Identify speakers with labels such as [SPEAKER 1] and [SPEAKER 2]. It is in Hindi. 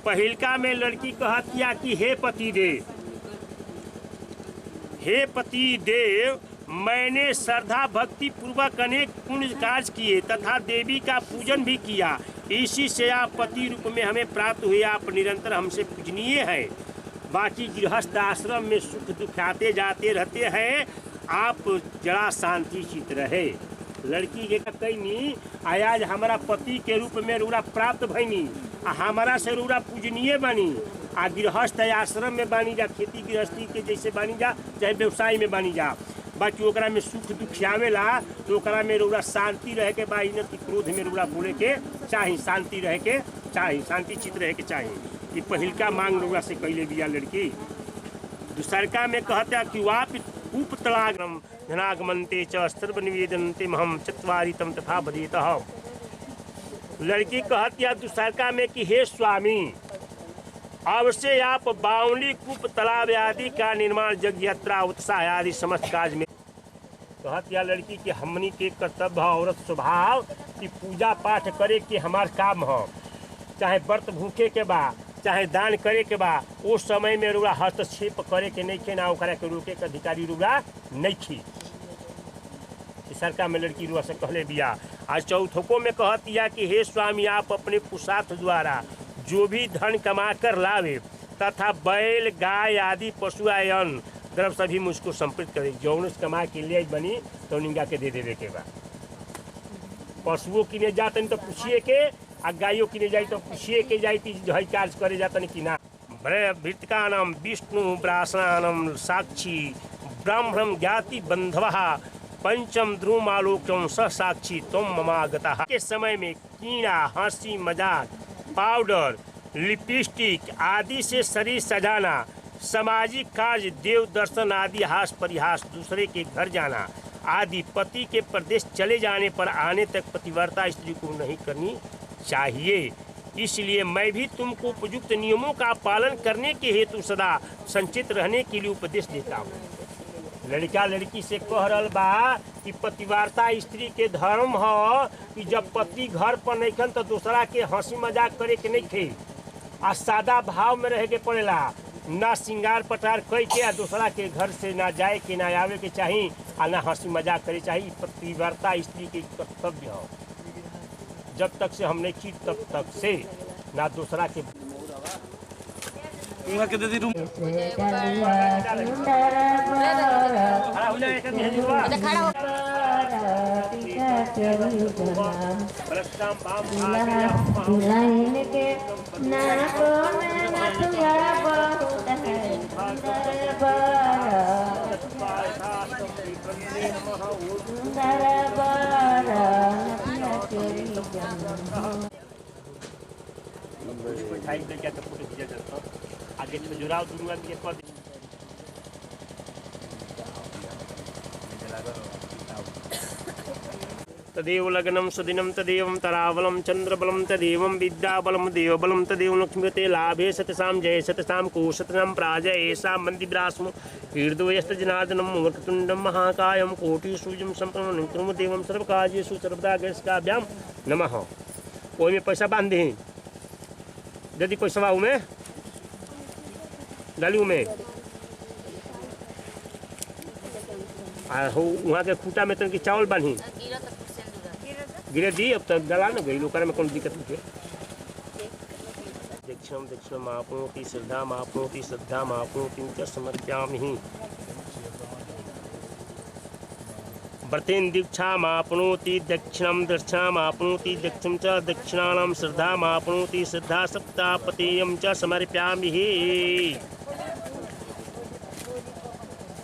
[SPEAKER 1] पहिलका में लड़की कहतिया कि हे पति देव, मैंने श्रद्धा भक्ति पूर्वक अनेक पुण्य कार्य किए तथा देवी का पूजन भी किया, इसी से आप पति रूप में हमें प्राप्त हुए। आप निरंतर हमसे पूजनीय है। बाकी गृहस्थ आश्रम में सुख दुख आते जाते रहते हैं, आप जरा शांति चित रहे। लड़की के कहनी आज हमारा पति के रूप में रूरा प्राप्त भैनी, हमारा से रूरा पूजनीय बनी। आ गृहस्थ आश्रम में बानी जा, खेती गृहस्थी के जैसे बानी जा, चाहे व्यवसाय में बानी जा, बाकी ओकरा में सुख दुख आवेला तो ओकरा में रूरा शांति रहे के बा, न कि क्रोध में रूरा बोले के चाही, शांति रहे के चाही, शांति चित रहे के चाही। ये पहिलका मांग रूरा से कैले बिया लड़की। दूसरका में कहता कि वाप उपतलागम धनागमनते च सर्वनिवेदनते महम चत्वारि तम तथा बदेतः। लड़की कहतिया दूसरका में कि हे स्वामी, अब से आप बावली कूप तालाब आदि का निर्माण यज्ञ यात्रा उत्साह आदि समस्त कार्य में। कहतिया लड़की कि हमनी के कर्तव्य औरत स्वभाव कि पूजा पाठ करे के हमार काम हो, चाहे व्रत भूखे के बा चाहे दान करे के बा, उस समय में रुआ हस्तक्षेप करे के नहीं खे, ना ओकरा के रोके के अधिकारी रुआ नहीं खी। सरकार में लड़की रुआ से कहले बिया। आज चौथों में कहतिया कि हे स्वामी, आप अपने पुरुषार्थ द्वारा जो भी धन कमा कर लावे तथा बैल गाय आदि पशु अन्न द्रव्य सभी मुझको समर्पित करे। जौन कमा के लिए बनी तो निंगा के दे देवे के बा। पशुओं किने जाते तो पूछिए के, आ गायों किने जाए तो पूछिए के जाए जो है कार्य करे जाता कि ना। भृतकानम विष्णु प्रासनानम साक्षी ब्राह्मणम ज्ञाति बंधवा पंचम ध्रुमालोकम स साक्षी तुम ममागता। के समय में कीड़ा, हंसी मजाक, पाउडर, लिपस्टिक आदि से शरीर सजाना, सामाजिक कार्य, देव दर्शन आदि, हास परिहास, दूसरे के घर जाना आदि, पति के प्रदेश चले जाने पर आने तक पतिव्रता स्त्री को नहीं करनी चाहिए। इसलिए मैं भी तुमको उपयुक्त नियमों का पालन करने के हेतु सदा संचित रहने के लिए उपदेश देता हूँ। लड़का लड़की से कह रहल बा कि पतिव्रता स्त्री के धर्म हो कि जब पति घर पर नहीं खन तो दूसरा के हंसी मजाक करे के नहीं थे, आ सादा भाव में रहे के पड़ेला, ना श्रृंगार पटार कई के आ दूसरा के घर से ना जाए के ना आवे के चाहिए, आ ना हंसी मजाक करे चाहिए। पतिव्रता स्त्री के कर्तव्य हो। जब तक से हम नहीं की तब तक से ना दूसरा के
[SPEAKER 2] के दीदी रूम
[SPEAKER 1] आगे जुड़ाव दूंगा तदेव लग्नम सुदिनम तदेव तरावलम चंद्रबलम तदेव विद्याबलम देवबलम तदेव लक्ष्मीते लाभे सतसाम जय सतसाम को सतनाम प्राजय ऐसा मंदिरास्म हृदयस्त जनार्दनम मूर्ततुंडम महाकायम कोटि सूर्यम संप्रम क्रम देवम सर्वकार्येषु सर्वदा गणेशकाभ्याम नमः। कोई में पैसा बांध दे, यदि पैसा बाहू में डालू में वहाँ के खूटा में तन की चावल बांधी गिरे दी, अब तक गला न गई लोकर में कौन दिक्कत नहीं। दक्षिणम दक्षिणम आपनोति श्रद्धा आपनोति श्रद्धा आपनोति च समर्पयामि। व्रतेन दीक्षा आपनोति दक्षिणम दक्षिणा आपनोति दक्षिण च दक्षिणानां श्रद्धा आपनोति श्रद्धा सप्तापतेयं च समर्पयामि।